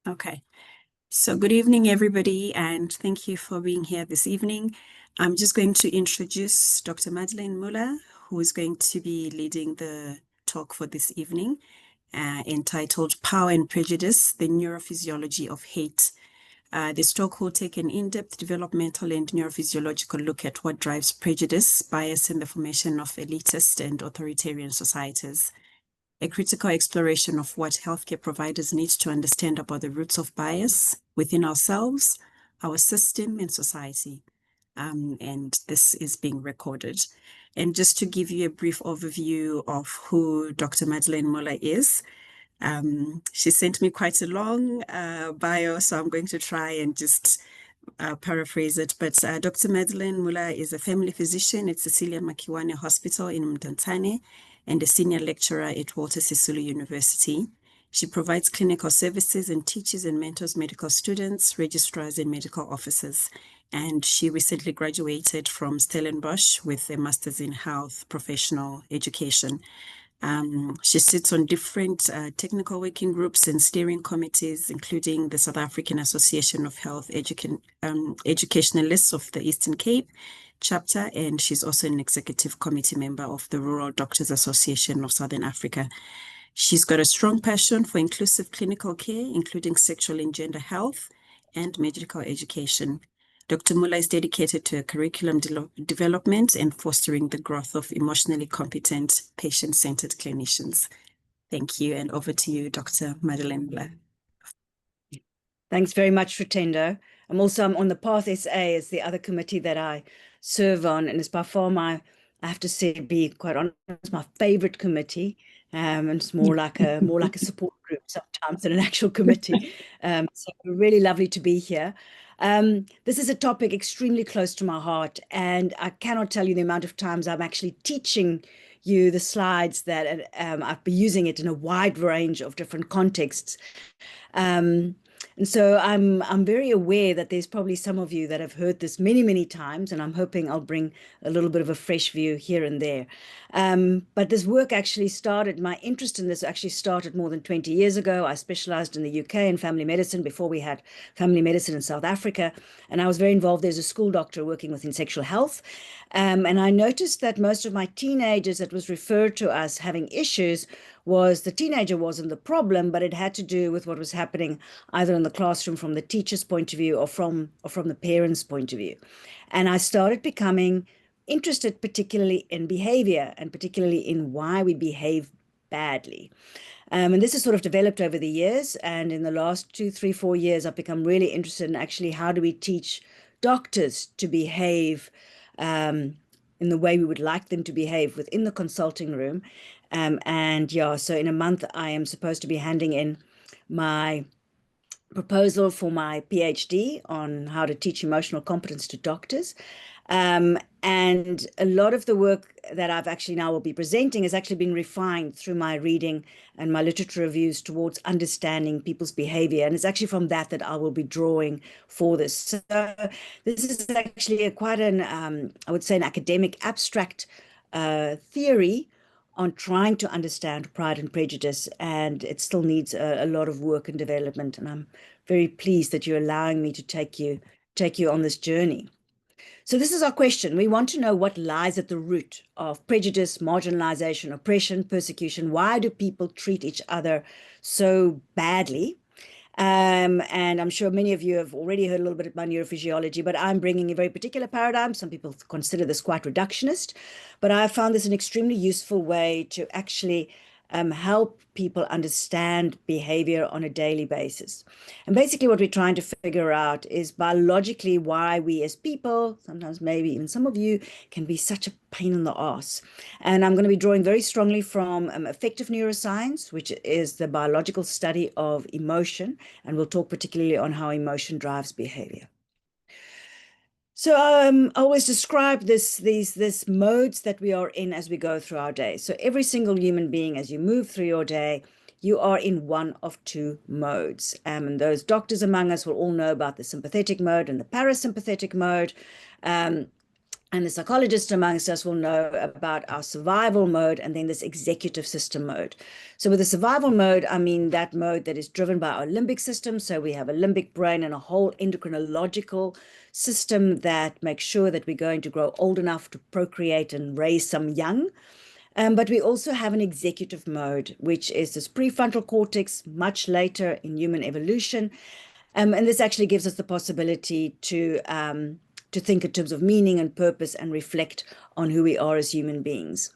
Okay. So good evening, everybody, and thank you for being here this evening. I'm just going to introduce Dr. Madeleine Muller, who is going to be leading the talk for this evening, entitled Power and Prejudice, the Neurophysiology of Hate. This talk will take an in-depth developmental and neurophysiological look at what drives prejudice, bias, and the formation of elitist and authoritarian societies. A critical exploration of what healthcare providers need to understand about the roots of bias within ourselves, our system, and society. And this is being recorded. And just to give you a brief overview of who Dr. Madeleine Muller is, she sent me quite a long bio, so I'm going to try and just paraphrase it. But Dr. Madeleine Muller is a family physician at Cecilia Makiwane Hospital in Mtantane and a senior lecturer at Walter Sisulu University. She provides clinical services and teaches and mentors medical students, registrars, and medical officers. And she recently graduated from Stellenbosch with a master's in health professional education. She sits on different technical working groups and steering committees, including the South African Association of Health Educationalists of the Eastern Cape chapter, and she's also an executive committee member of the Rural Doctors Association of Southern Africa. She's got a strong passion for inclusive clinical care, including sexual and gender health and medical education. Dr. Muller is dedicated to curriculum development and fostering the growth of emotionally competent, patient-centered clinicians. Thank you, and over to you, Dr. Madeleine Muller. Thanks very much, Rutendo. I'm on the Path SA as the other committee that I serve on, and it's by far I have to say, be quite honest, my favorite committee. And it's more like a support group sometimes than an actual committee. So really lovely to be here. This is a topic extremely close to my heart, and I cannot tell you the amount of times I'm actually teaching you the slides that I've been using it in a wide range of different contexts. And so I'm very aware that there's probably some of you that have heard this many, many times, and I'm hoping I'll bring a little bit of a fresh view here and there. But this work actually started, my interest in this actually started more than 20 years ago. I specialized in the UK in family medicine before we had family medicine in South Africa. And I was very involved as a school doctor working within sexual health. And I noticed that most of my teenagers that was referred to as having issues was the teenager wasn't the problem, but it had to do with what was happening either in the classroom from the teacher's point of view or from the parents' point of view. And I started becoming interested particularly in behavior and particularly in why we behave badly. And this has sort of developed over the years. And in the last 2, 3, 4 years, I've become really interested in actually how do we teach doctors to behave in the way we would like them to behave within the consulting room. And yeah, so in a month, I am supposed to be handing in my proposal for my PhD on how to teach emotional competence to doctors. And a lot of the work that I've actually now will be presenting has actually been refined through my reading and my literature reviews towards understanding people's behavior. And it's actually from that I will be drawing for this. So this is actually quite an, I would say, an academic abstract theory on trying to understand Pride and Prejudice, and it still needs a lot of work and development. And I'm very pleased that you're allowing me to take you on this journey. So this is our question. We want to know what lies at the root of prejudice, marginalization, oppression, persecution. Why do people treat each other so badly? And I'm sure many of you have already heard a little bit about neurophysiology, but I'm bringing a very particular paradigm. Some people consider this quite reductionist, but I found this an extremely useful way to actually help people understand behavior on a daily basis. And basically what we're trying to figure out is biologically why we as people, sometimes maybe even some of you, can be such a pain in the ass. And I'm going to be drawing very strongly from affective neuroscience, which is the biological study of emotion. And we'll talk particularly on how emotion drives behavior. So I always describe these modes that we are in as we go through our day. So every single human being, as you move through your day, you are in one of two modes. And those doctors among us will all know about the sympathetic mode and the parasympathetic mode. And the psychologists amongst us will know about our survival mode and then this executive system mode. So with the survival mode, I mean that mode that is driven by our limbic system. So we have a limbic brain and a whole endocrinological system that makes sure that we're going to grow old enough to procreate and raise some young. But we also have an executive mode, which is this prefrontal cortex much later in human evolution. And this actually gives us the possibility to think in terms of meaning and purpose and reflect on who we are as human beings.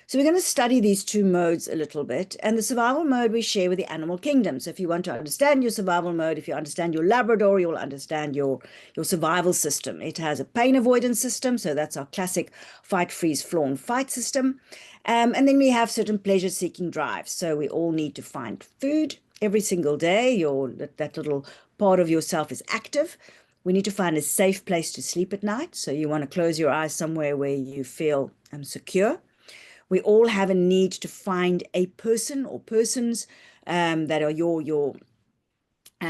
So we're going to study these two modes a little bit. And the survival mode we share with the animal kingdom. So if you want to understand your survival mode, if you understand your Labrador, you'll understand your survival system. It has a pain avoidance system. So that's our classic fight, freeze, fawn, fight system. And then we have certain pleasure-seeking drives. So we all need to find food every single day. That little part of yourself is active. We need to find a safe place to sleep at night. So you want to close your eyes somewhere where you feel secure. We all have a need to find a person or persons that are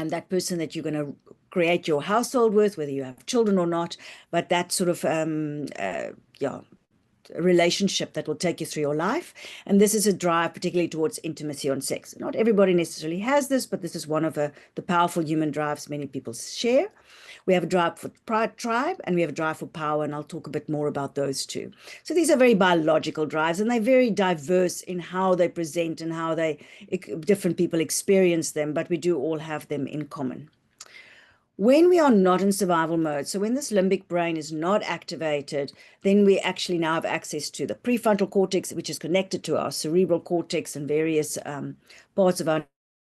that person that you're going to create your household with, whether you have children or not, but that sort of relationship that will take you through your life. And this is a drive particularly towards intimacy on sex. Not everybody necessarily has this, but this is one of the powerful human drives many people share. We have a drive for tribe and we have a drive for power, and I'll talk a bit more about those two. So these are very biological drives, and they're very diverse in how they present and how different people experience them, but we do all have them in common. When we are not in survival mode, so when this limbic brain is not activated, then we actually now have access to the prefrontal cortex, which is connected to our cerebral cortex and various parts of our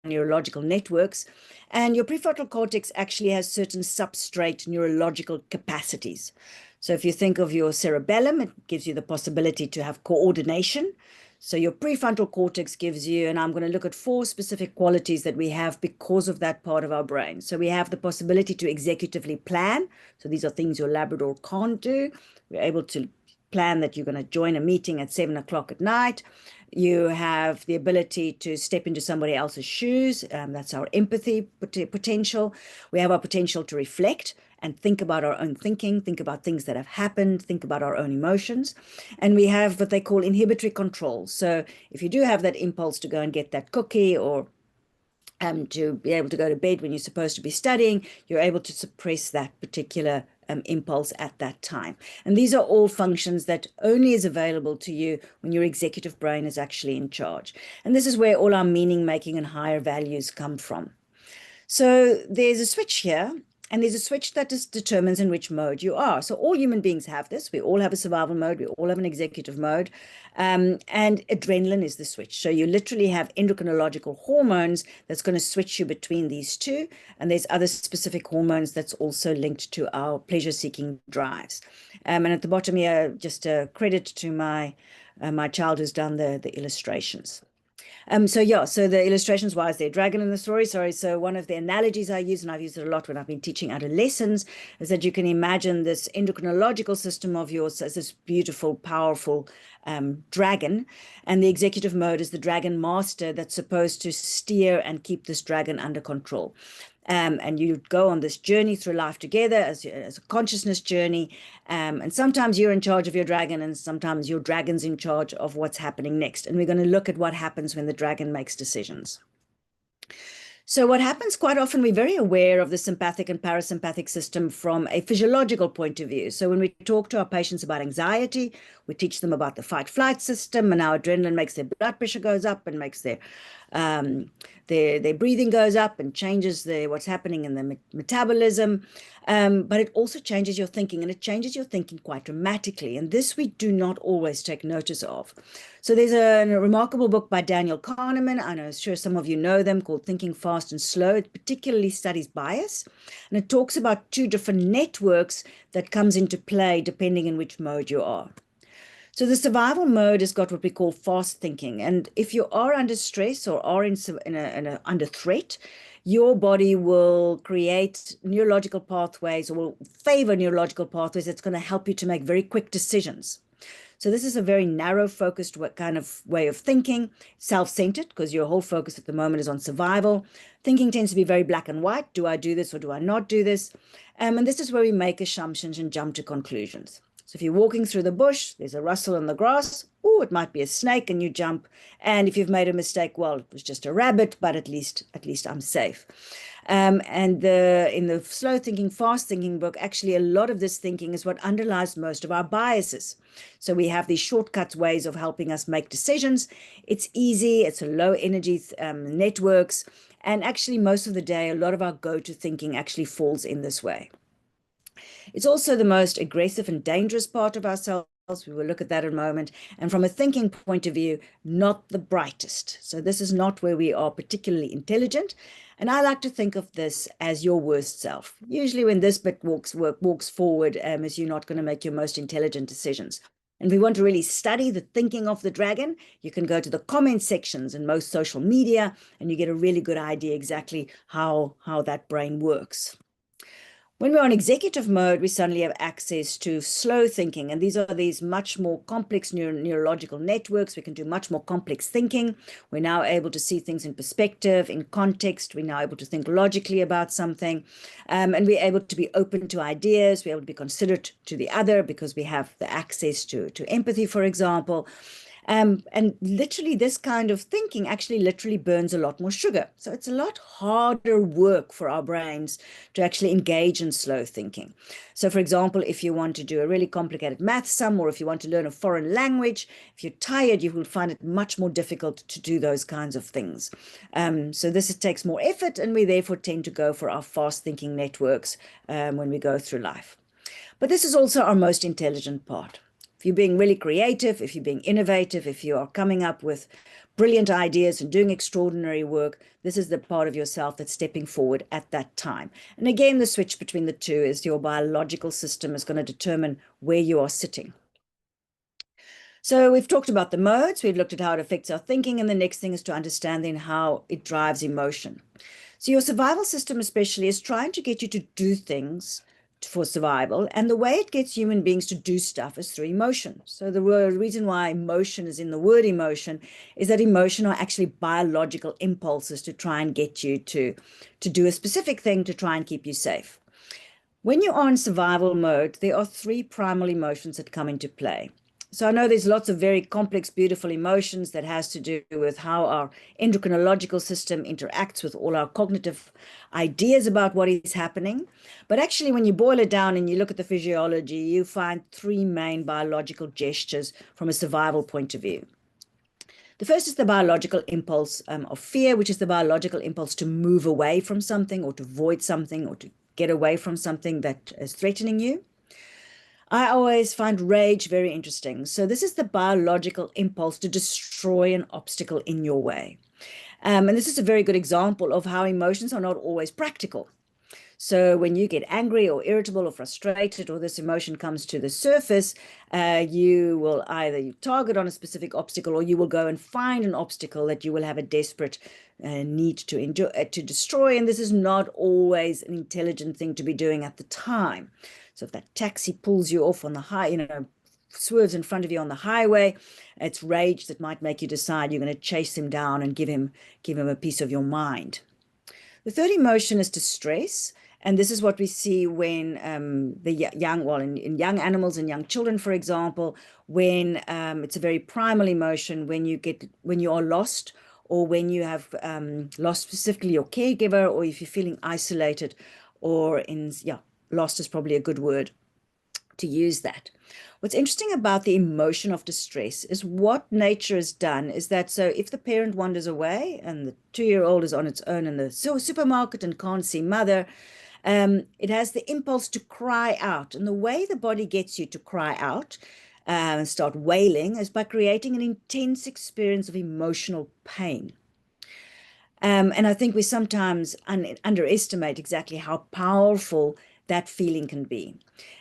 neurological networks. And your prefrontal cortex actually has certain substrate neurological capacities. So if you think of your cerebellum, it gives you the possibility to have coordination. So your prefrontal cortex gives you, and I'm going to look at 4 specific qualities that we have because of that part of our brain. So we have the possibility to executively plan. So these are things your Labrador can't do. We're able to plan that you're going to join a meeting at 7 o'clock at night. You have the ability to step into somebody else's shoes. That's our empathy potential. We have our potential to reflect and think about our own thinking, think about things that have happened, think about our own emotions. And we have what they call inhibitory control. So if you do have that impulse to go and get that cookie or to be able to go to bed when you're supposed to be studying, you're able to suppress that particular impulse at that time. And these are all functions that only is available to you when your executive brain is actually in charge. And this is where all our meaning making and higher values come from. So there's a switch here, and there's a switch that just determines in which mode you are. So all human beings have this. We all have a survival mode. We all have an executive mode. And adrenaline is the switch. So you literally have endocrinological hormones that's going to switch you between these two. And there's other specific hormones that's also linked to our pleasure-seeking drives. And at the bottom here, just a credit to my child who's done the illustrations. So the illustrations, why is there a dragon in the story? So one of the analogies I use, and I've used it a lot when I've been teaching adolescents, is that you can imagine this endocrinological system of yours as this beautiful, powerful dragon, and the executive mode is the dragon master that's supposed to steer and keep this dragon under control. And you go on this journey through life together as a consciousness journey. And sometimes you're in charge of your dragon, and sometimes your dragon's in charge of what's happening next. And we're going to look at what happens when the dragon makes decisions. So what happens quite often, we're very aware of the sympathetic and parasympathetic system from a physiological point of view. So when we talk to our patients about anxiety, we teach them about the fight-flight system and how adrenaline makes their blood pressure goes up and makes their breathing goes up and changes what's happening in the metabolism. But it also changes your thinking, and it changes your thinking quite dramatically. And this we do not always take notice of. So there's a remarkable book by Daniel Kahneman. I'm sure some of you know them, called Thinking Fast and Slow. It particularly studies bias, and it talks about 2 different networks that comes into play depending in which mode you are. So the survival mode has got what we call fast thinking. And if you are under stress or are under threat, your body will create neurological pathways, or will favor neurological pathways that's going to help you to make very quick decisions. So this is a very narrow focused kind of way of thinking, self-centered, because your whole focus at the moment is on survival. Thinking tends to be very black and white. Do I do this or do I not do this? And this is where we make assumptions and jump to conclusions. So if you're walking through the bush, there's a rustle in the grass. Oh, it might be a snake, and you jump. And if you've made a mistake, well, it was just a rabbit, but at least I'm safe. And in the slow thinking, fast thinking book, actually a lot of this thinking is what underlies most of our biases. So we have these shortcuts ways of helping us make decisions. It's easy, it's a low energy networks. And actually most of the day, a lot of our go-to thinking actually falls in this way. It's also the most aggressive and dangerous part of ourselves. We will look at that in a moment. And from a thinking point of view, not the brightest. So this is not where we are particularly intelligent. And I like to think of this as your worst self. Usually when this bit walks forward, as you're not going to make your most intelligent decisions. And if we want to really study the thinking of the dragon, you can go to the comment sections in most social media, and you get a really good idea exactly how that brain works. When we're on executive mode, we suddenly have access to slow thinking. And these are these much more complex neurological networks. We can do much more complex thinking. We're now able to see things in perspective, in context. We're now able to think logically about something. And we're able to be open to ideas. We're able to be considerate to the other because we have the access to empathy, for example. And literally this kind of thinking actually literally burns a lot more sugar. So it's a lot harder work for our brains to actually engage in slow thinking. So for example, if you want to do a really complicated math sum, or if you want to learn a foreign language, if you're tired, you will find it much more difficult to do those kinds of things. So this takes more effort, and we therefore tend to go for our fast thinking networks when we go through life. But this is also our most intelligent part. If you're being really creative, if you're being innovative, if you are coming up with brilliant ideas and doing extraordinary work, this is the part of yourself that's stepping forward at that time. And again, the switch between the two is your biological system is going to determine where you are sitting. So we've talked about the modes, we've looked at how it affects our thinking, and the next thing is to understand then how it drives emotion. So your survival system especially is trying to get you to do things for survival, and the way it gets human beings to do stuff is through emotion. So the reason why emotion is in the word emotion is that emotion are actually biological impulses to try and get you to do a specific thing to try and keep you safe. When you are in survival mode, there are three primal emotions that come into play. So I know there's lots of very complex, beautiful emotions that has to do with how our endocrinological system interacts with all our cognitive ideas about what is happening. But actually, when you boil it down and you look at the physiology, you find three main biological gestures from a survival point of view. The first is the biological impulse of fear, which is the biological impulse to move away from something or to avoid something or to get away from something that is threatening you. I always find rage very interesting. So this is the biological impulse to destroy an obstacle in your way. And this is a very good example of how emotions are not always practical. So when you get angry or irritable or frustrated, or this emotion comes to the surface, you will either target on a specific obstacle, or you will go and find an obstacle that you will have a desperate need to destroy. And this is not always an intelligent thing to be doing at the time. So if that taxi pulls you off on the swerves in front of you on the highway, it's rage that might make you decide you're going to chase him down and give him a piece of your mind. The third emotion is distress. And this is what we see when in young animals and young children, for example, when it's a very primal emotion when you are lost, or when you have lost specifically your caregiver, or if you're feeling isolated, or lost is probably a good word to use that. What's interesting about the emotion of distress is what nature has done is that, so if the parent wanders away and the 2-year-old is on its own in the supermarket and can't see mother, it has the impulse to cry out. And the way the body gets you to cry out and start wailing is by creating an intense experience of emotional pain. And I think we sometimes underestimate exactly how powerful that feeling can be.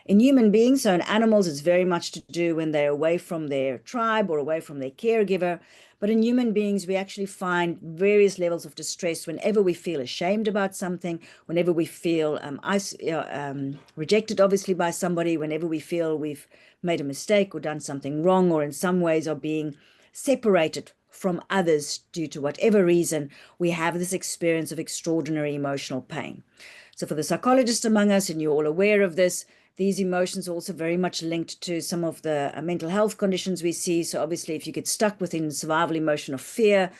In human beings, so in animals, it's very much to do when they're away from their tribe or away from their caregiver. But in human beings, we actually find various levels of distress whenever we feel ashamed about something, whenever we feel rejected, obviously, by somebody, whenever we feel we've made a mistake or done something wrong, or in some ways are being separated from others due to whatever reason, we have this experience of extraordinary emotional pain. So for the psychologists among us, and you're all aware of this, These emotions are also very much linked to some of the mental health conditions we see. So obviously, if you get stuck within the survival emotion of fear,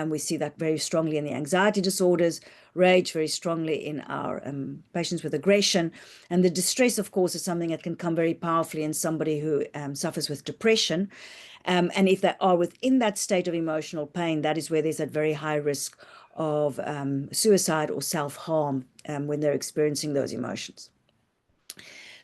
we see that very strongly in the anxiety disorders, rage very strongly in our patients with aggression. And the distress, of course, is something that can come very powerfully in somebody who suffers with depression. And if they are within that state of emotional pain, that is where there's that very high risk of suicide or self-harm when they're experiencing those emotions.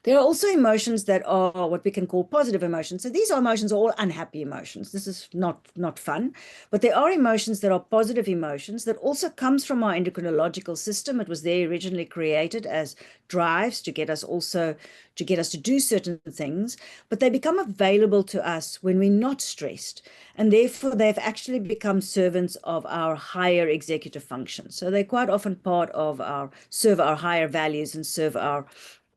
There are also emotions that are what we can call positive emotions. So these are emotions, all unhappy emotions. This is not fun, but there are emotions that are positive emotions that also comes from our endocrinological system. It was there originally created as drives to get us to do certain things, but they become available to us when we're not stressed. And therefore, they've actually become servants of our higher executive function. So they're quite often part of serve our higher values and serve our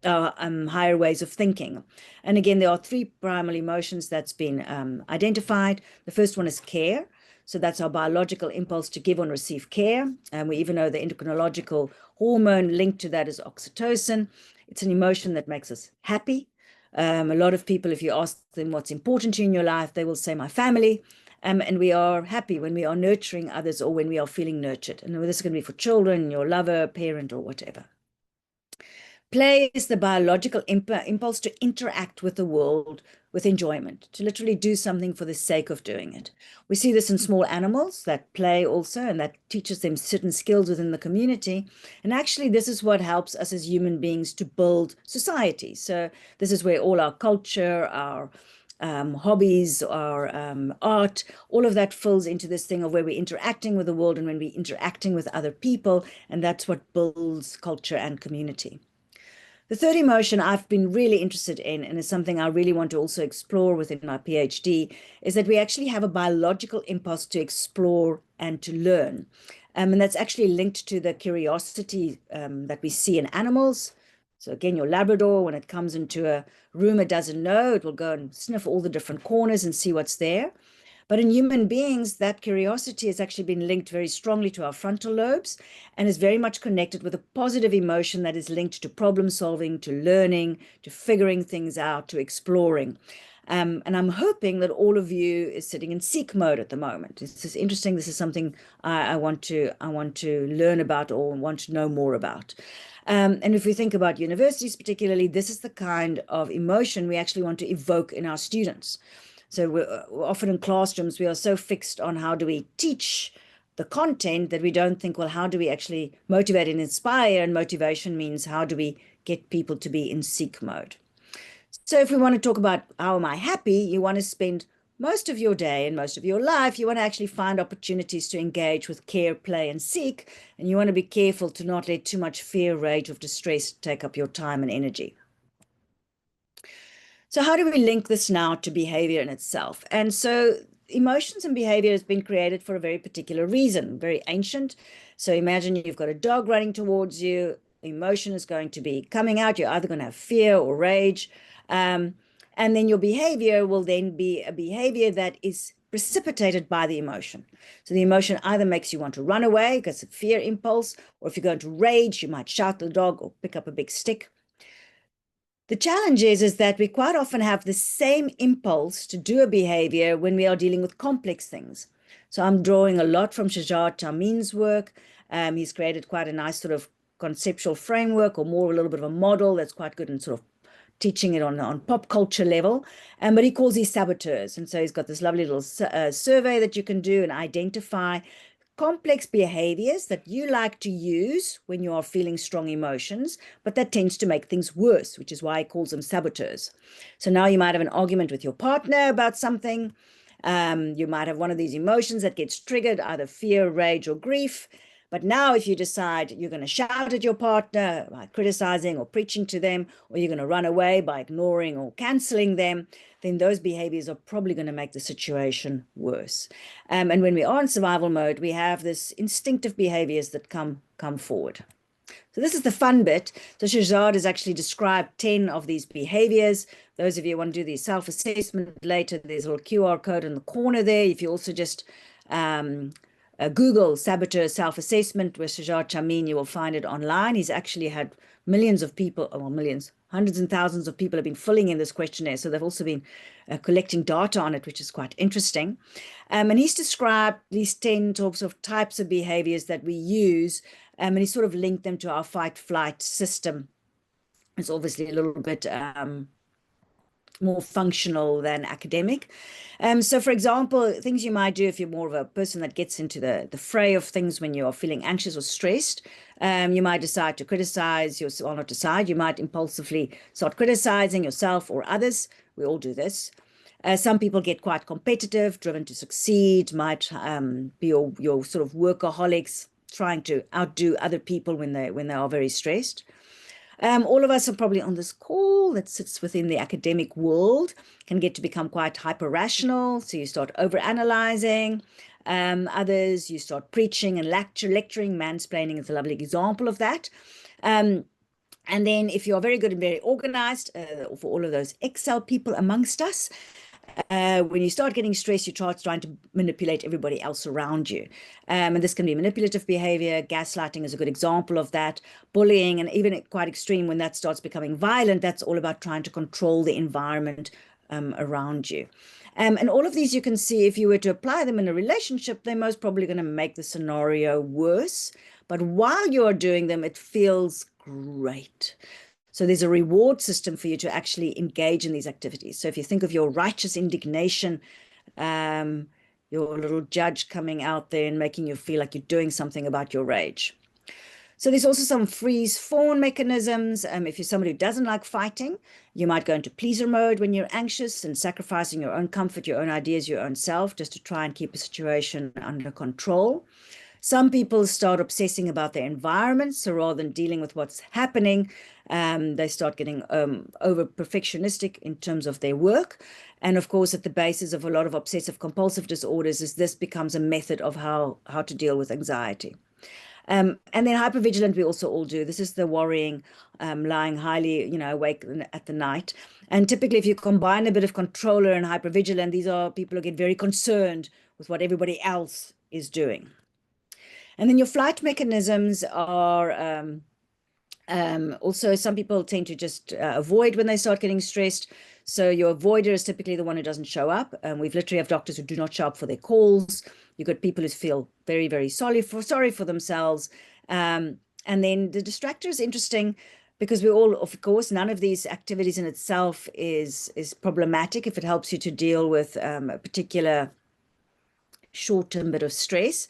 higher ways of thinking. And again, there are three primary emotions that's been identified. The first one is care. So that's our biological impulse to give and receive care. And we even know the endocrinological hormone linked to that is oxytocin. It's an emotion that makes us happy. A lot of people, if you ask them what's important to you in your life, they will say my family. And we are happy when we are nurturing others or when we are feeling nurtured. And this is going to be for children, your lover, parent, or whatever. Play is the biological impulse to interact with the world with enjoyment, to literally do something for the sake of doing it. We see this in small animals that play also, and that teaches them certain skills within the community. And actually, this is what helps us as human beings to build society. So this is where all our culture, our hobbies, our art, all of that falls into this thing of where we're interacting with the world and when we're interacting with other people, and that's what builds culture and community. The third emotion I've been really interested in, and is something I really want to also explore within my PhD, is that we actually have a biological impulse to explore and to learn. And that's actually linked to the curiosity that we see in animals. So again, your Labrador, when it comes into a room it doesn't know, it will go and sniff all the different corners and see what's there. But in human beings, that curiosity has actually been linked very strongly to our frontal lobes and is very much connected with a positive emotion that is linked to problem solving, to learning, to figuring things out, to exploring. And I'm hoping that all of you is sitting in seek mode at the moment. This is interesting. This is something I want to learn about or want to know more about. And if we think about universities particularly, this is the kind of emotion we actually want to evoke in our students. So we're often in classrooms, we are so fixed on how do we teach the content that we don't think, well, how do we actually motivate and inspire? And motivation means how do we get people to be in seek mode? So if we want to talk about how am I happy, you want to spend most of your day and most of your life, you want to actually find opportunities to engage with care, play, and seek. And you want to be careful to not let too much fear, rage, or distress take up your time and energy. So how do we link this now to behavior in itself? And so emotions and behavior has been created for a very particular reason, very ancient. So imagine you've got a dog running towards you. Emotion is going to be coming out. You're either going to have fear or rage. And then your behavior will then be a behavior that is precipitated by the emotion. So the emotion either makes you want to run away because of fear impulse, or if you're going to rage, you might shout at the dog or pick up a big stick. The challenge is that we quite often have the same impulse to do a behavior when we are dealing with complex things. So I'm drawing a lot from Shahjar Tamim's work. He's created quite a nice sort of conceptual framework, or more a little bit of a model that's quite good in sort of teaching it on pop culture level. But he calls these saboteurs. And so he's got this lovely little survey that you can do and identify complex behaviors that you like to use when you are feeling strong emotions, but that tends to make things worse, which is why he calls them saboteurs. So now you might have an argument with your partner about something. You might have one of these emotions that gets triggered, either fear, rage, or grief. But now if you decide you're going to shout at your partner by criticizing or preaching to them, or you're going to run away by ignoring or canceling them, then those behaviors are probably going to make the situation worse. And when we are in survival mode, we have this instinctive behaviors that come forward. So this is the fun bit. So Shahjar has actually described 10 of these behaviors. Those of you who want to do the self-assessment later, there's a little QR code in the corner there. If you also just Google saboteur self-assessment with Shahjar Tamim, you will find it online. He's actually had millions of people, well, millions, hundreds and thousands of people have been filling in this questionnaire. So they've also been collecting data on it, which is quite interesting. And he's described these 10 types of behaviors that we use, and he sort of linked them to our fight-flight system. It's obviously a little bit more functional than academic. So for example, things you might do if you're more of a person that gets into the fray of things when you are feeling anxious or stressed, you might decide to criticize yourself, or not decide, you might impulsively start criticizing yourself or others. We all do this. Some people get quite competitive, driven to succeed, might be your sort of workaholics, trying to outdo other people when they are very stressed. All of us are probably on this call that sits within the academic world, can get to become quite hyper-rational. So you start over-analyzing. Others, you start preaching and lecturing. Mansplaining is a lovely example of that. And then if you're very good and very organized, for all of those Excel people amongst us, when you start getting stressed, you start trying to manipulate everybody else around you. And this can be manipulative behavior. Gaslighting is a good example of that. Bullying, and even quite extreme when that starts becoming violent, that's all about trying to control the environment around you. And all of these you can see, if you were to apply them in a relationship, they're most probably going to make the scenario worse. But while you are doing them, it feels great. So there's a reward system for you to actually engage in these activities. So if you think of your righteous indignation, your little judge coming out there and making you feel like you're doing something about your rage. So there's also some freeze-fawn mechanisms. If you're somebody who doesn't like fighting, you might go into pleaser mode when you're anxious and sacrificing your own comfort, your own ideas, your own self, just to try and keep a situation under control. Some people start obsessing about their environment. So rather than dealing with what's happening, they start getting over perfectionistic in terms of their work. And of course, at the basis of a lot of obsessive compulsive disorders is this becomes a method of how to deal with anxiety. And then hypervigilant, we also all do. This is the worrying, lying highly, awake at the night. And typically, if you combine a bit of controller and hypervigilant, these are people who get very concerned with what everybody else is doing. And then your flight mechanisms are also, some people tend to just avoid when they start getting stressed. So your avoider is typically the one who doesn't show up. We've literally have doctors who do not show up for their calls. You've got people who feel very, very sorry for themselves. And then the distractor is interesting because we all, of course, none of these activities in itself is problematic if it helps you to deal with a particular short-term bit of stress.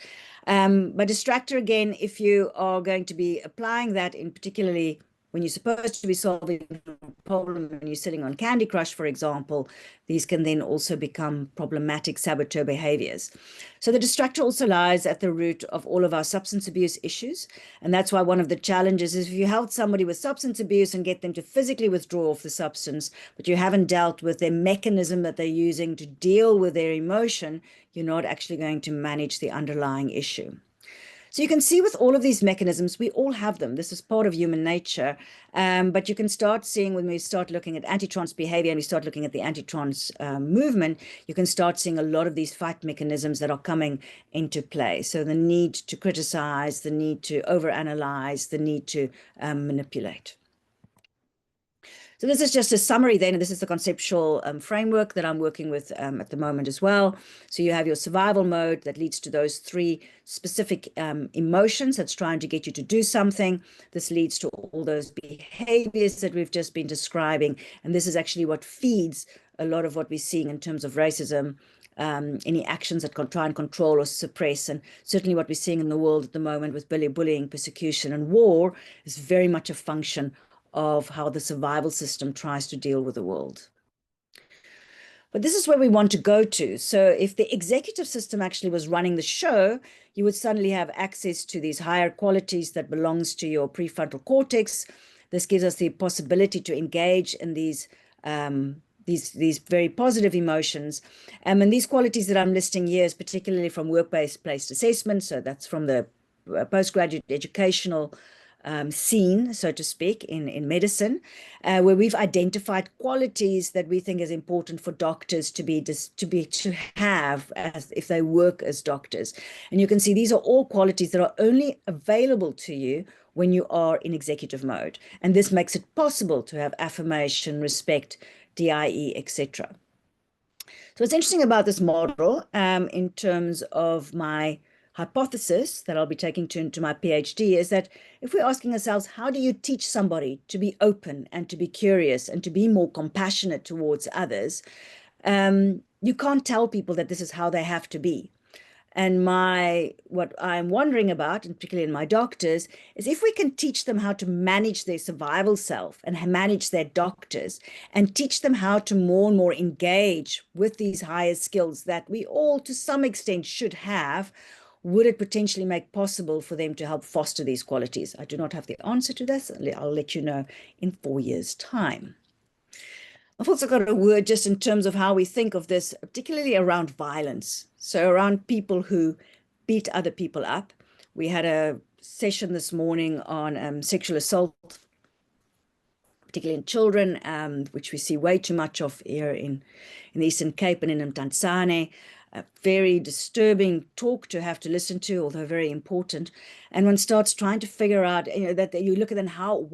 But distractor, again, if you are going to be applying that in particularly when you're supposed to be solving a problem and you're sitting on Candy Crush, for example, these can then also become problematic saboteur behaviors. So the distractor also lies at the root of all of our substance abuse issues. And that's why one of the challenges is if you help somebody with substance abuse and get them to physically withdraw off the substance, but you haven't dealt with their mechanism that they're using to deal with their emotion, you're not actually going to manage the underlying issue. So you can see with all of these mechanisms, we all have them. This is part of human nature. But you can start seeing when we start looking at anti-trans behavior and we start looking at the anti-trans movement, you can start seeing a lot of these fight mechanisms that are coming into play. So the need to criticize, the need to overanalyze, the need to manipulate. So this is just a summary then, and this is the conceptual framework that I'm working with at the moment as well. So you have your survival mode that leads to those three specific emotions that's trying to get you to do something. This leads to all those behaviors that we've just been describing. And this is actually what feeds a lot of what we're seeing in terms of racism, any actions that can try and control or suppress. And certainly what we're seeing in the world at the moment with bullying, persecution, and war is very much a function of how the survival system tries to deal with the world. But this is where we want to go to. So if the executive system actually was running the show, you would suddenly have access to these higher qualities that belongs to your prefrontal cortex. This gives us the possibility to engage in these very positive emotions. And these qualities that I'm listing here is particularly from work-based assessment. So that's from the postgraduate educational scene, so to speak, in medicine, where we've identified qualities that we think is important for doctors to have as if they work as doctors. And you can see these are all qualities that are only available to you when you are in executive mode. And this makes it possible to have affirmation, respect, DIE, etc. So what's interesting about this model, in terms of my hypothesis that I'll be taking into my PhD, is that if we're asking ourselves, how do you teach somebody to be open and to be curious and to be more compassionate towards others? You can't tell people that this is how they have to be. And what I'm wondering about, and particularly in my doctors, is if we can teach them how to manage their survival self and manage their doctors and teach them how to more and more engage with these higher skills that we all to some extent should have, would it potentially make possible for them to help foster these qualities? I do not have the answer to this. I'll let you know in 4 years' time. I've also got a word just in terms of how we think of this, particularly around violence. So around people who beat other people up. We had a session this morning on sexual assault, particularly in children, which we see way too much of here in the Eastern Cape and in Mdantsane. A very disturbing talk to have to listen to, although very important. And one starts trying to figure out, that you look at then how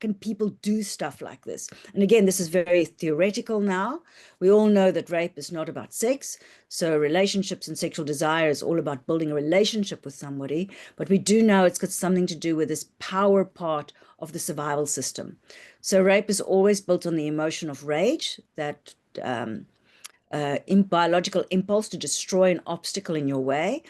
can people do stuff like this? And again, this is very theoretical now. We all know that rape is not about sex. So relationships and sexual desire is all about building a relationship with somebody. But we do know it's got something to do with this power part of the survival system. So rape is always built on the emotion of rage, that biological impulse to destroy an obstacle in your way.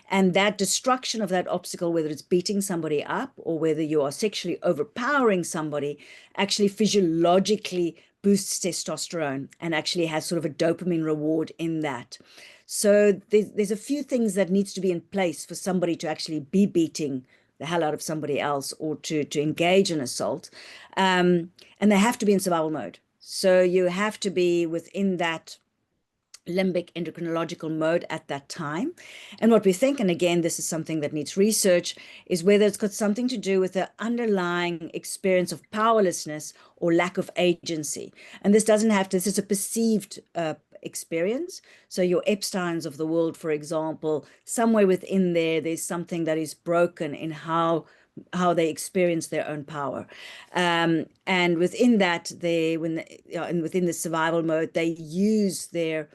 And that destruction of that obstacle, whether it's beating somebody up or whether you are sexually overpowering somebody, actually physiologically boosts testosterone and actually has sort of a dopamine reward in that. So there's a few things that needs to be in place for somebody to actually be beating the hell out of somebody else or to engage in assault. And they have to be in survival mode. So you have to be within that limbic endocrinological mode at that time. And what we think, and again, this is something that needs research, is whether it's got something to do with the underlying experience of powerlessness or lack of agency. And this is a perceived experience. So your Epsteins of the world, for example, somewhere within there's something that is broken in how they experience their own power. And within that, within the survival mode, they use their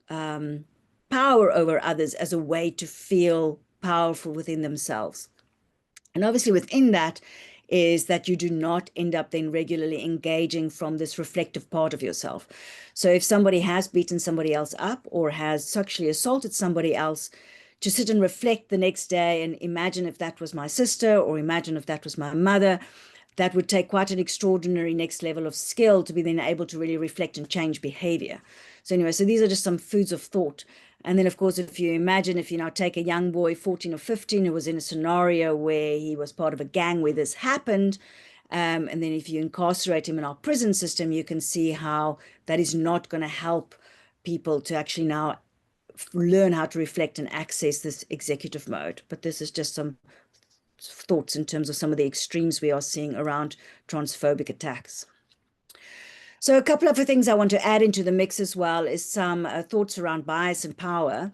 power over others as a way to feel powerful within themselves. And obviously within that is that you do not end up then regularly engaging from this reflective part of yourself. So if somebody has beaten somebody else up or has sexually assaulted somebody else, to sit and reflect the next day and imagine if that was my sister or imagine if that was my mother, that would take quite an extraordinary next level of skill to be then able to really reflect and change behavior. So anyway, so these are just some foods of thought. And then, of course, if you now take a young boy, 14 or 15, who was in a scenario where he was part of a gang where this happened, and then if you incarcerate him in our prison system, you can see how that is not going to help people to actually now learn how to reflect and access this executive mode. But this is just some thoughts in terms of some of the extremes we are seeing around transphobic attacks. So a couple of things I want to add into the mix as well is some thoughts around bias and power.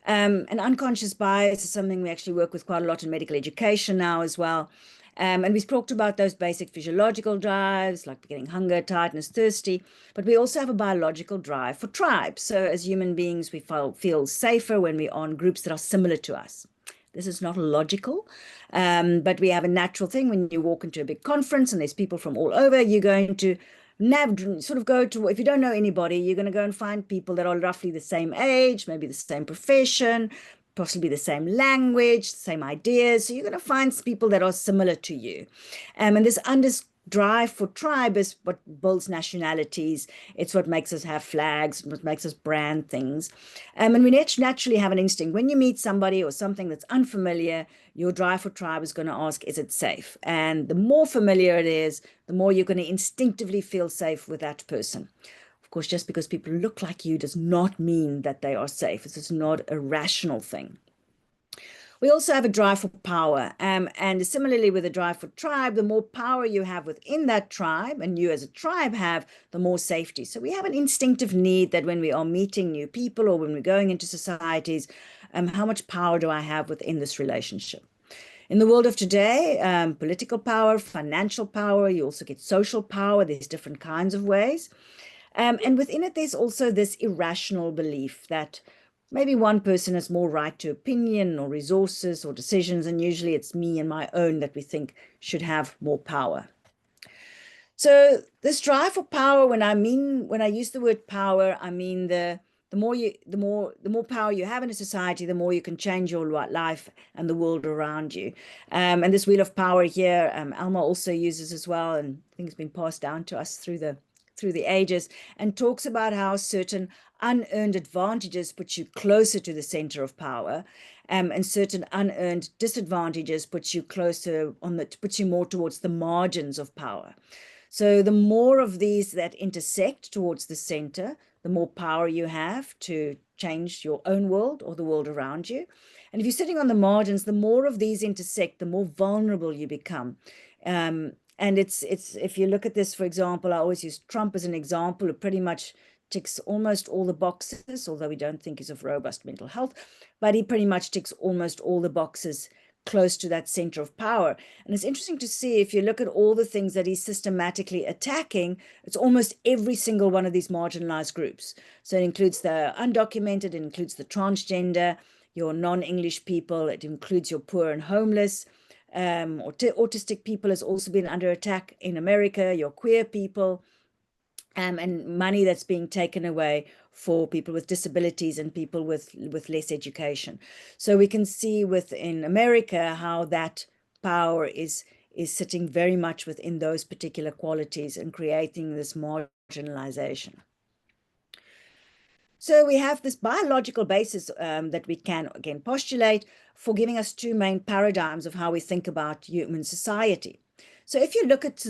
And unconscious bias is something we actually work with quite a lot in medical education now as well. And we've talked about those basic physiological drives, like getting hunger, tiredness, thirsty, but we also have a biological drive for tribe. So as human beings, we feel safer when we're on groups that are similar to us. This is not logical, but we have a natural thing. When you walk into a big conference and there's people from all over, you're going to if you don't know anybody, you're going to go and find people that are roughly the same age, maybe the same profession, possibly the same language, same ideas. So you're going to find people that are similar to you. And this drive for tribe is what builds nationalities. It's what makes us have flags, what makes us brand things. And we naturally have an instinct. When you meet somebody or something that's unfamiliar, your drive for tribe is going to ask, is it safe? And the more familiar it is, the more you're going to instinctively feel safe with that person. Of course, just because people look like you does not mean that they are safe. This is not a rational thing. We also have a drive for power. And similarly with a drive for tribe, the more power you have within that tribe, and you as a tribe have, the more safety. So we have an instinctive need that when we are meeting new people or when we're going into societies, how much power do I have within this relationship? In the world of today, political power, financial power, you also get social power. There's different kinds of ways. And within it, there's also this irrational belief that maybe one person has more right to opinion or resources or decisions, and usually it's me and my own that we think should have more power. So this drive for power, when I use the word power, I mean the more power you have in a society, the more you can change your life and the world around you. And this wheel of power here, Alma also uses as well, and I think it's been passed down to us through the ages, and talks about how certain unearned advantages put you closer to the center of power, and certain unearned disadvantages put you put you more towards the margins of power. So the more of these that intersect towards the center, the more power you have to change your own world or the world around you. And if you're sitting on the margins, the more of these intersect, the more vulnerable you become. And it's if you look at this, for example, I always use Trump as an example, who pretty much ticks almost all the boxes, although we don't think he's of robust mental health, but he pretty much ticks almost all the boxes close to that center of power. And it's interesting to see, if you look at all the things that he's systematically attacking, it's almost every single one of these marginalized groups. So it includes the undocumented, it includes the transgender, your non-English people, it includes your poor and homeless. Autistic people has also been under attack in America, your queer people, and money that's being taken away for people with disabilities and people with less education. So we can see within America how that power is sitting very much within those particular qualities and creating this marginalization. So we have this biological basis that we can, again, postulate for giving us two main paradigms of how we think about human society. So if you look at,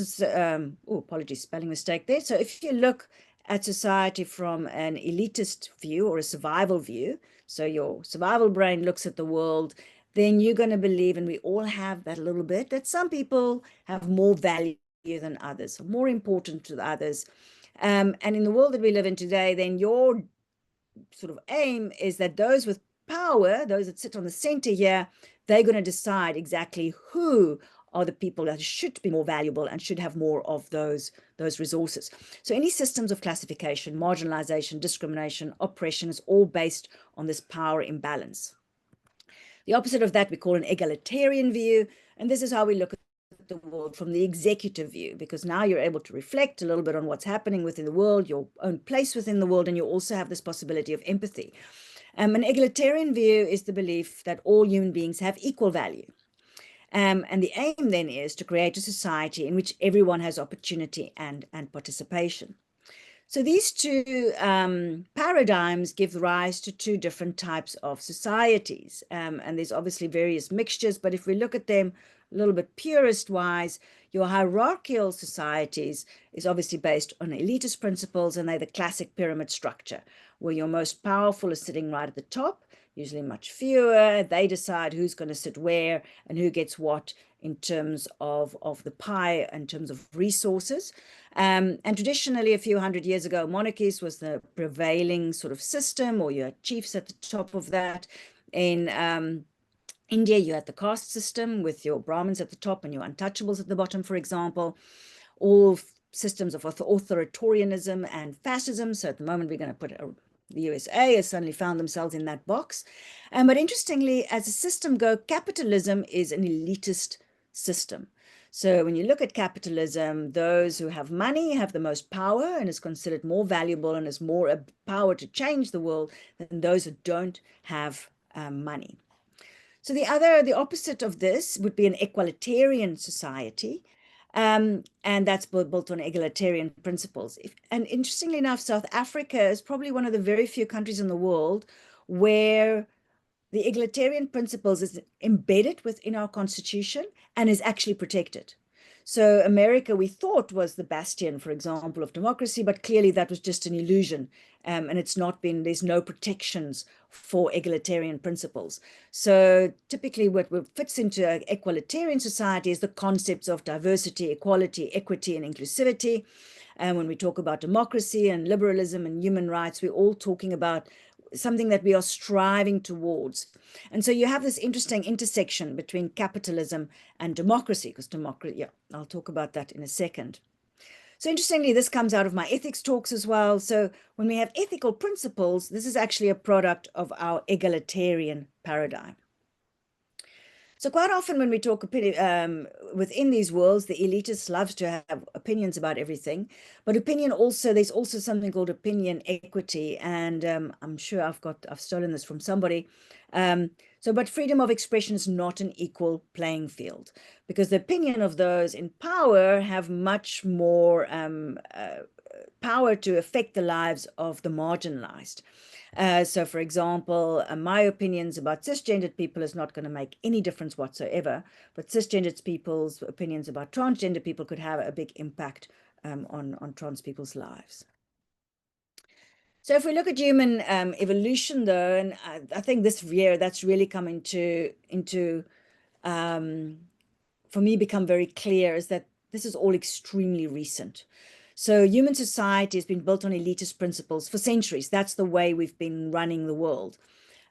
apologies, spelling mistake there. So if you look at society from an elitist view or a survival view, so your survival brain looks at the world, then you're going to believe, and we all have that a little bit, that some people have more value than others, more important to others. And in the world that we live in today, then your sort of aim is that those with power, those that sit on the center here, they're going to decide exactly who are the people that should be more valuable and should have more of those resources. So any systems of classification, marginalization, discrimination, oppression is all based on this power imbalance. The opposite of that we call an egalitarian view, and this is how we look at the world from the executive view, because now you're able to reflect a little bit on what's happening within the world, your own place within the world, and you also have this possibility of empathy. An egalitarian view is the belief that all human beings have equal value. And the aim then is to create a society in which everyone has opportunity and participation. So these two paradigms give rise to two different types of societies. And there's obviously various mixtures, but if we look at them a little bit purist-wise, your hierarchical societies is obviously based on elitist principles, and they're the classic pyramid structure, where your most powerful is sitting right at the top, usually much fewer. They decide who's going to sit where and who gets what in terms of the pie, in terms of resources. And traditionally, a few hundred years ago, monarchies was the prevailing sort of system, or you had chiefs at the top of that. In India, you had the caste system with your Brahmins at the top and your untouchables at the bottom, for example. All systems of authoritarianism and fascism. So at the moment, we're going to put the USA has suddenly found themselves in that box. But interestingly, as a system go, capitalism is an elitist system. So when you look at capitalism, those who have money have the most power and is considered more valuable and has more power to change the world than those who don't have money. So the opposite of this would be an equalitarian society. And that's built on egalitarian principles. And interestingly enough, South Africa is probably one of the very few countries in the world where the egalitarian principles is embedded within our constitution and is actually protected. So America, we thought, was the bastion, for example, of democracy, but clearly that was just an illusion. And it's not been, there's no protections for egalitarian principles. So typically what fits into an equalitarian society is the concepts of diversity, equality, equity, and inclusivity. And when we talk about democracy and liberalism and human rights, we're all talking about something that we are striving towards. And so you have this interesting intersection between capitalism and democracy, because democracy, yeah, I'll talk about that in a second. So interestingly, this comes out of my ethics talks as well. So when we have ethical principles, this is actually a product of our egalitarian paradigm. So quite often when we talk within these worlds, the elitists love to have opinions about everything, but there's also something called opinion equity. And I'm sure I've stolen this from somebody. But freedom of expression is not an equal playing field, because the opinion of those in power have much more power to affect the lives of the marginalized. So, for example, my opinions about cisgendered people is not going to make any difference whatsoever, but cisgendered people's opinions about transgender people could have a big impact on trans people's lives. So if we look at human evolution, though, and I think this year that's really come into for me, become very clear, is that this is all extremely recent. So human society has been built on elitist principles for centuries. That's the way we've been running the world.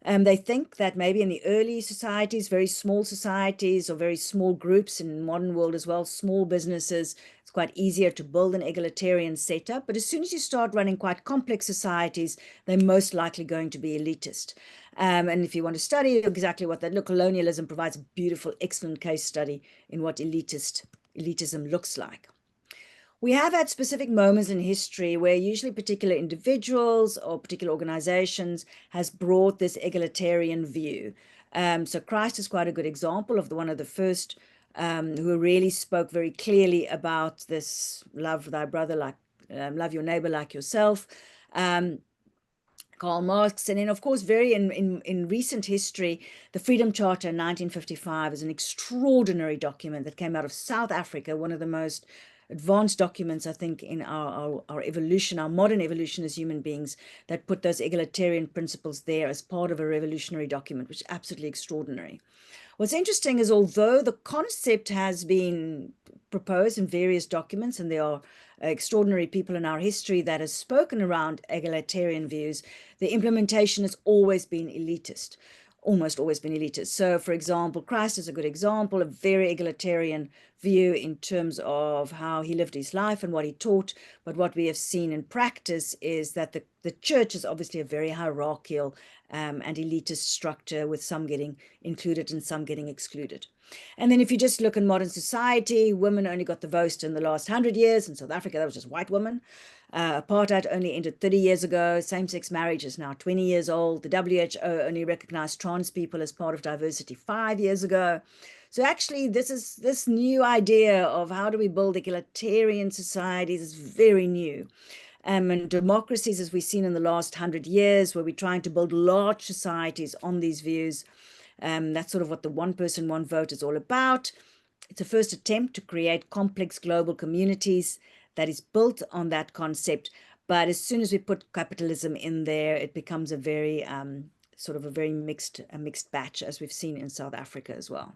They think that maybe in the early societies, very small societies or very small groups in modern world as well, small businesses, it's quite easier to build an egalitarian setup. But as soon as you start running quite complex societies, they're most likely going to be elitist. And if you want to study exactly what that colonialism provides a beautiful, excellent case study in what elitism looks like. We have had specific moments in history where usually particular individuals or particular organizations has brought this egalitarian view. So Christ is quite a good example of one of the first who really spoke very clearly about this love thy brother like, love your neighbor like yourself. Karl Marx, and then of course in recent history, the Freedom Charter in 1955 is an extraordinary document that came out of South Africa, one of the most advanced documents, I think, in our evolution, our modern evolution as human beings, that put those egalitarian principles there as part of a revolutionary document, which is absolutely extraordinary. What's interesting is, although the concept has been proposed in various documents, and there are extraordinary people in our history that have spoken around egalitarian views, the implementation has always been elitist, almost always been elitist. So, for example, Christ is a good example, a very egalitarian view in terms of how he lived his life and what he taught. But what we have seen in practice is that the church is obviously a very hierarchical and elitist structure, with some getting included and some getting excluded. And then if you just look in modern society, women only got the vote in the last 100 years. In South Africa, that was just white women. Apartheid only ended 30 years ago. Same-sex marriage is now 20 years old. The WHO only recognized trans people as part of diversity 5 years ago. So actually, this new idea of how do we build egalitarian societies is very new. And democracies, as we've seen in the last 100 years, where we're trying to build large societies on these views, that's sort of what the one person, one vote is all about. It's a first attempt to create complex global communities that is built on that concept. But as soon as we put capitalism in there, it becomes a very sort of a very mixed batch, as we've seen in South Africa as well.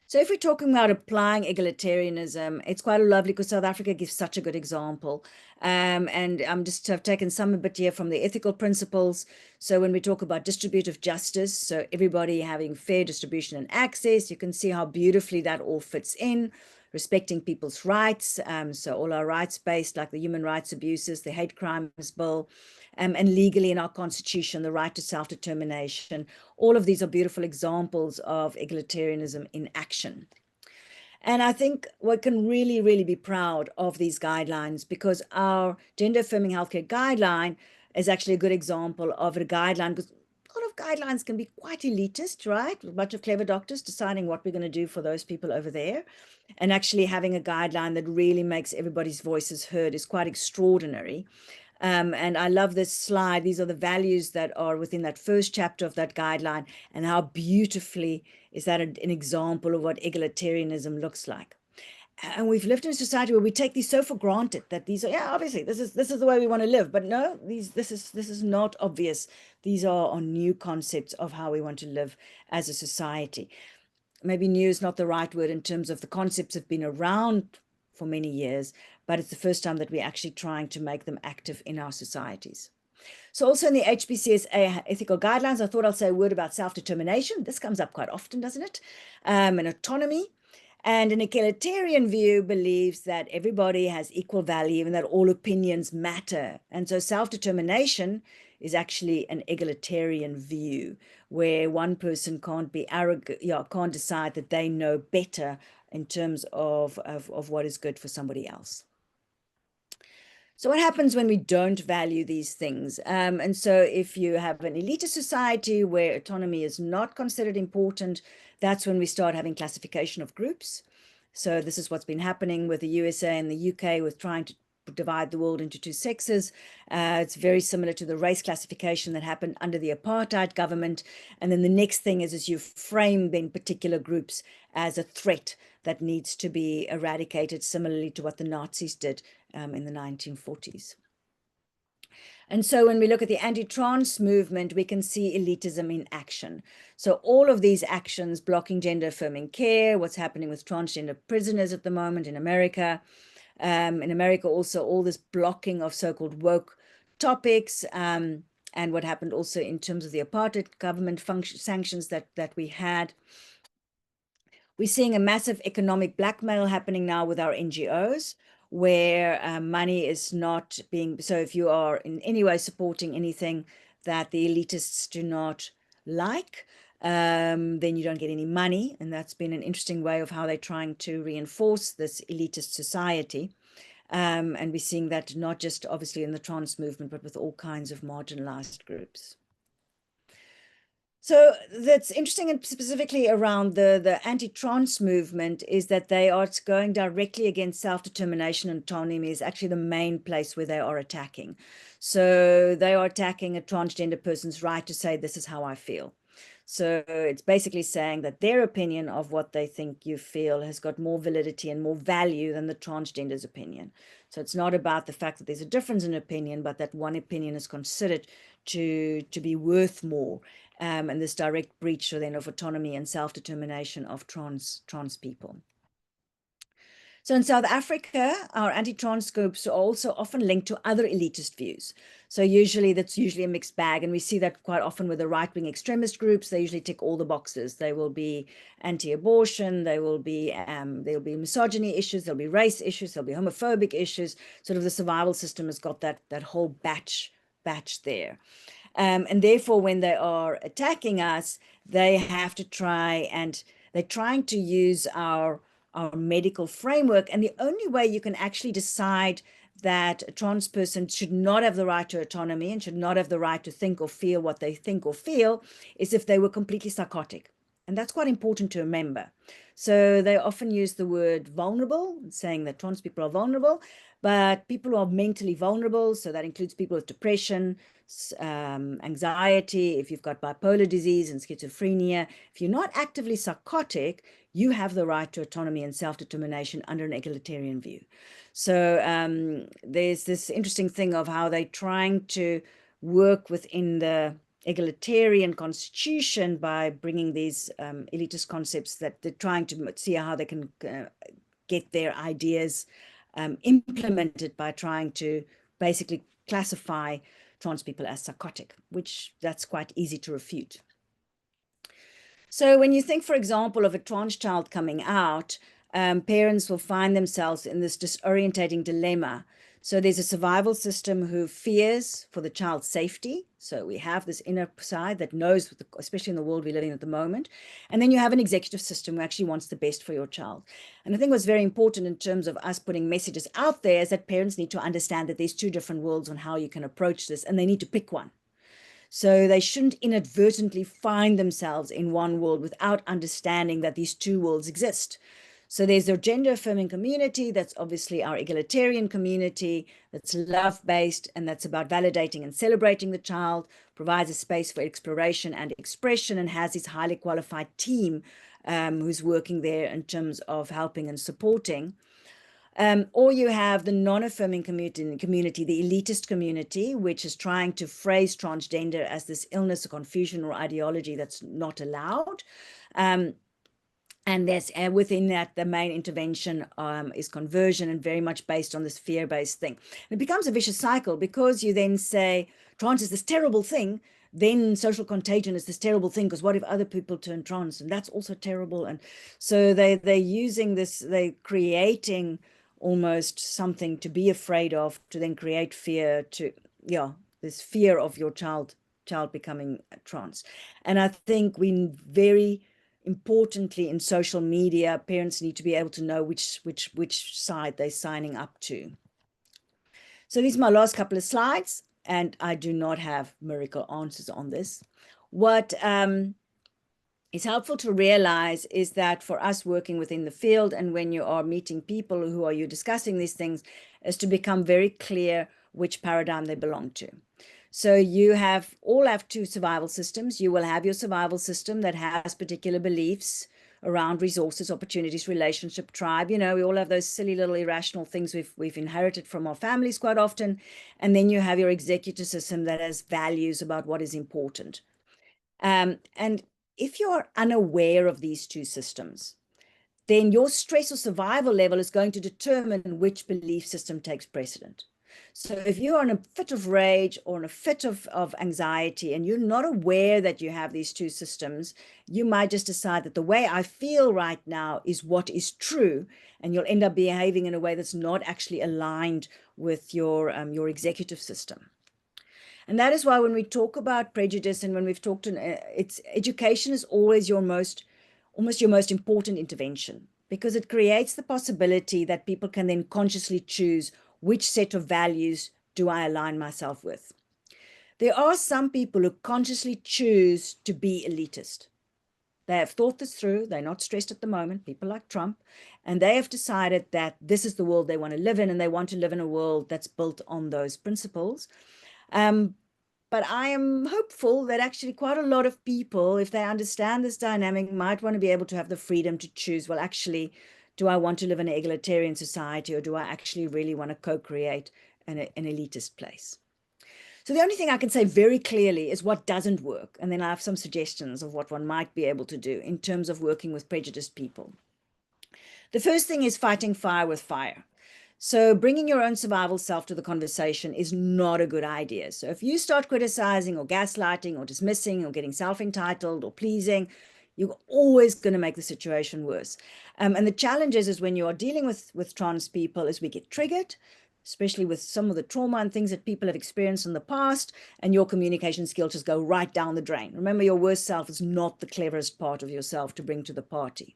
So if we're talking about applying egalitarianism, it's quite lovely because South Africa gives such a good example. And I'm just have taken some a bit here from the ethical principles. So when we talk about distributive justice, so everybody having fair distribution and access, you can see how beautifully that all fits in. Respecting people's rights, so all our rights-based, like the human rights abuses, the hate crimes bill, and legally in our constitution, the right to self-determination. All of these are beautiful examples of egalitarianism in action. And I think we can really, really be proud of these guidelines, because our gender affirming healthcare guideline is actually a good example of a guideline, because a lot of guidelines can be quite elitist, right? A bunch of clever doctors deciding what we're going to do for those people over there. And actually having a guideline that really makes everybody's voices heard is quite extraordinary. And I love this slide. These are the values that are within that first chapter of that guideline, and how beautifully is that an example of what egalitarianism looks like. and we've lived in a society where we take these so for granted that these are, yeah, obviously this is the way we want to live, but no, this is not obvious. These are new concepts of how we want to live as a society. Maybe new is not the right word in terms of the concepts have been around for many years, but it's the first time that we're actually trying to make them active in our societies. So also in the HPCSA ethical guidelines, I thought I'll say a word about self-determination. This comes up quite often, doesn't it? And autonomy. And an egalitarian view believes that everybody has equal value and that all opinions matter. And so self-determination is actually an egalitarian view where one person can't be arrogant, can't decide that they know better in terms of what is good for somebody else. So what happens when we don't value these things? And so if you have an elitist society where autonomy is not considered important, that's when we start having classification of groups. So this is what's been happening with the USA and the UK with trying to divide the world into two sexes. It's very similar to the race classification that happened under the apartheid government. And then the next thing is you frame then particular groups as a threat that needs to be eradicated, similarly to what the Nazis did in the 1940s. And so when we look at the anti-trans movement, we can see elitism in action. So all of these actions, blocking gender-affirming care, what's happening with transgender prisoners at the moment in America. In America also all this blocking of so-called woke topics, and what happened also in terms of the apartheid government sanctions that we had. We're seeing a massive economic blackmail happening now with our NGOs, where money is not being, so if you are in any way supporting anything that the elitists do not like, then you don't get any money. And that's been an interesting way of how they're trying to reinforce this elitist society. And we're seeing that not just obviously in the trans movement, but with all kinds of marginalized groups. So that's interesting, and specifically around the anti-trans movement is that they are going directly against self-determination, and autonomy is actually the main place where they are attacking. So they are attacking a transgender person's right to say, this is how I feel. So it's basically saying that their opinion of what they think you feel has got more validity and more value than the transgender's opinion. So it's not about the fact that there's a difference in opinion, but that one opinion is considered to be worth more. And this direct breach then of autonomy and self-determination of trans people. So in South Africa, our anti-trans groups are also often linked to other elitist views. So that's usually a mixed bag. And we see that quite often with the right-wing extremist groups. They usually tick all the boxes. They will be anti-abortion, there'll be misogyny issues, there'll be race issues, there'll be homophobic issues. Sort of the survival system has got that whole batch there. And therefore, when they are attacking us, they have to try, and they're trying to use our medical framework. And the only way you can actually decide that a trans person should not have the right to autonomy and should not have the right to think or feel what they think or feel is if they were completely psychotic. And that's quite important to remember. So they often use the word vulnerable, saying that trans people are vulnerable, but people who are mentally vulnerable, so that includes people with depression, anxiety, if you've got bipolar disease and schizophrenia, if you're not actively psychotic, you have the right to autonomy and self-determination under an egalitarian view. So there's this interesting thing of how they're trying to work within the egalitarian constitution by bringing these elitist concepts that they're trying to see how they can get their ideas implemented by trying to basically classify trans people as psychotic, which that's quite easy to refute. So when you think, for example, of a trans child coming out, parents will find themselves in this disorientating dilemma. So there's a survival system who fears for the child's safety. So we have this inner side that knows, especially in the world we live in at the moment. And then you have an executive system who actually wants the best for your child. And I think what's very important in terms of us putting messages out there is that parents need to understand that there's two different worlds on how you can approach this, and they need to pick one. So they shouldn't inadvertently find themselves in one world without understanding that these two worlds exist. So there's their gender affirming community, that's obviously our egalitarian community, that's love-based, and that's about validating and celebrating the child, provides a space for exploration and expression, and has this highly qualified team who's working there in terms of helping and supporting. Or you have the non-affirming community, the elitist community, which is trying to phrase transgender as this illness, or confusion, or ideology that's not allowed. And there's within that, the main intervention is conversion, and very much based on this fear-based thing. And it becomes a vicious cycle, because you then say trans is this terrible thing, then social contagion is this terrible thing, because what if other people turn trans, and that's also terrible. And so they're using this, they're creating almost something to be afraid of, to then create fear, to this fear of your child becoming trans. And I think we very importantly in social media, parents need to be able to know which side they're signing up to. So these are my last couple of slides, and I do not have miracle answers on this. What is helpful to realize is that for us working within the field, and when you are meeting people who are you discussing these things, is to become very clear which paradigm they belong to. So you all have two survival systems. You will have your survival system that has particular beliefs around resources, opportunities, relationship, tribe. We all have those silly little irrational things we've inherited from our families quite often. And then you have your executive system that has values about what is important. And if you're unaware of these two systems, then your stress or survival level is going to determine which belief system takes precedent. So if you're in a fit of rage or in a fit of anxiety, and you're not aware that you have these two systems, you might just decide that the way I feel right now is what is true, and you'll end up behaving in a way that's not actually aligned with your executive system. And that is why when we talk about prejudice, and when we've talked, it's education is always almost your most important intervention, because it creates the possibility that people can then consciously choose which set of values do I align myself with. There are some people who consciously choose to be elitist. They have thought this through. They're not stressed at the moment, people like Trump, and they have decided that this is the world they want to live in, and they want to live in a world that's built on those principles. But I am hopeful that actually quite a lot of people, if they understand this dynamic, might want to be able to have the freedom to choose, well, actually, do I want to live in an egalitarian society, or do I actually really want to co-create an elitist place? So the only thing I can say very clearly is what doesn't work. And then I have some suggestions of what one might be able to do in terms of working with prejudiced people. The first thing is fighting fire with fire. So bringing your own survival self to the conversation is not a good idea. So if you start criticizing or gaslighting or dismissing or getting self-entitled or pleasing, you're always going to make the situation worse. And the challenge is when you are dealing with trans people, is we get triggered, especially with some of the trauma and things that people have experienced in the past, and your communication skills just go right down the drain. Remember, your worst self is not the cleverest part of yourself to bring to the party.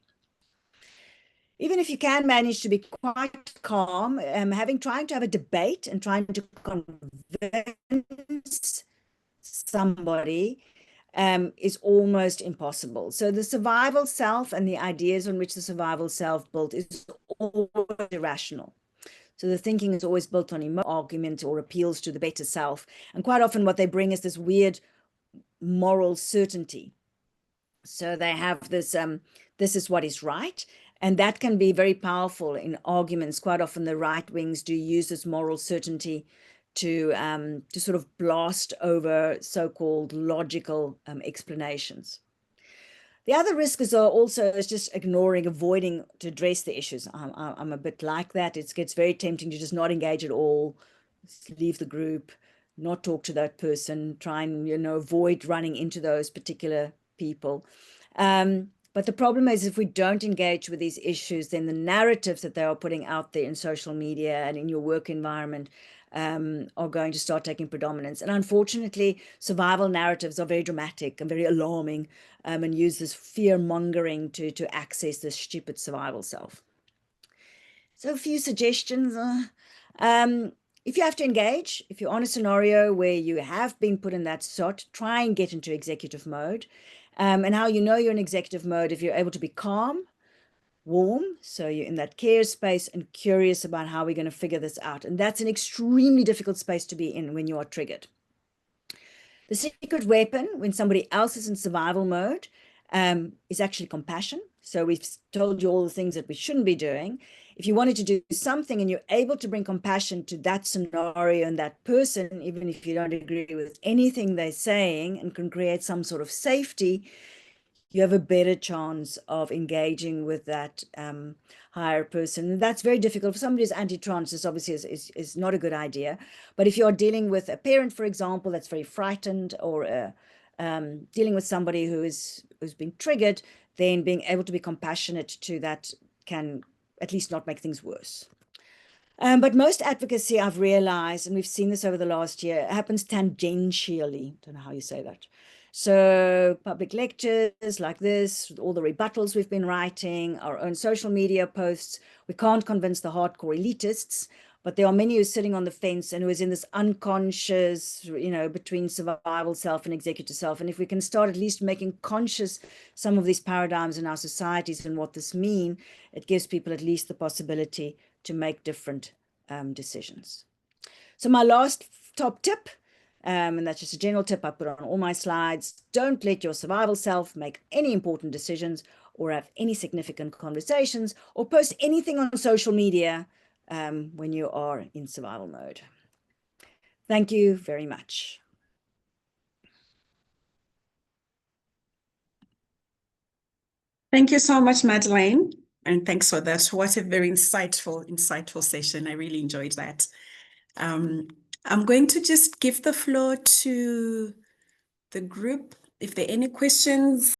Even if you can manage to be quite calm, trying to have a debate and trying to convince somebody is almost impossible. So the survival self and the ideas on which the survival self built is always irrational. So the thinking is always built on argument or appeals to the better self. And quite often what they bring is this weird moral certainty. So they have this, this is what is right. And that can be very powerful in arguments. Quite often the right wings do use this moral certainty to sort of blast over so-called logical explanations. The other risk is also just ignoring, avoiding to address the issues. I'm a bit like that. It gets very tempting to just not engage at all, leave the group, not talk to that person, try and avoid running into those particular people. But the problem is, if we don't engage with these issues, then the narratives that they are putting out there in social media and in your work environment are going to start taking predominance. And unfortunately, survival narratives are very dramatic and very alarming, and use this fear mongering to access this stupid survival self. So a few suggestions. If you have to engage, if you're on a scenario where you have been put in that slot, try and get into executive mode. And how you know you're in executive mode, if you're able to be calm, warm, so you're in that care space, and curious about how we're going to figure this out. And that's an extremely difficult space to be in when you are triggered. The secret weapon when somebody else is in survival mode is actually compassion. So we've told you all the things that we shouldn't be doing. If you wanted to do something and you're able to bring compassion to that scenario and that person, even if you don't agree with anything they're saying, and can create some sort of safety, you have a better chance of engaging with that higher person. And that's very difficult. For somebody who's anti-trans, this obviously is not a good idea. But if you're dealing with a parent, for example, that's very frightened, or dealing with somebody who's been triggered, then being able to be compassionate to that can at least not make things worse. But most advocacy, I've realized, and we've seen this over the last year, happens tangentially. Don't know how you say that. So public lectures like this, all the rebuttals we've been writing, our own social media posts, we can't convince the hardcore elitists, but there are many who are sitting on the fence and who is in this unconscious, between survival self and executive self. And if we can start at least making conscious some of these paradigms in our societies and what this mean, it gives people at least the possibility to make different decisions. So my last top tip, and that's just a general tip I put on all my slides, don't let your survival self make any important decisions or have any significant conversations or post anything on social media when you are in survival mode. Thank you very much. Thank you so much, Madeleine. And thanks for that. What a very insightful session. I really enjoyed that. I'm going to just give the floor to the group. If there are any questions,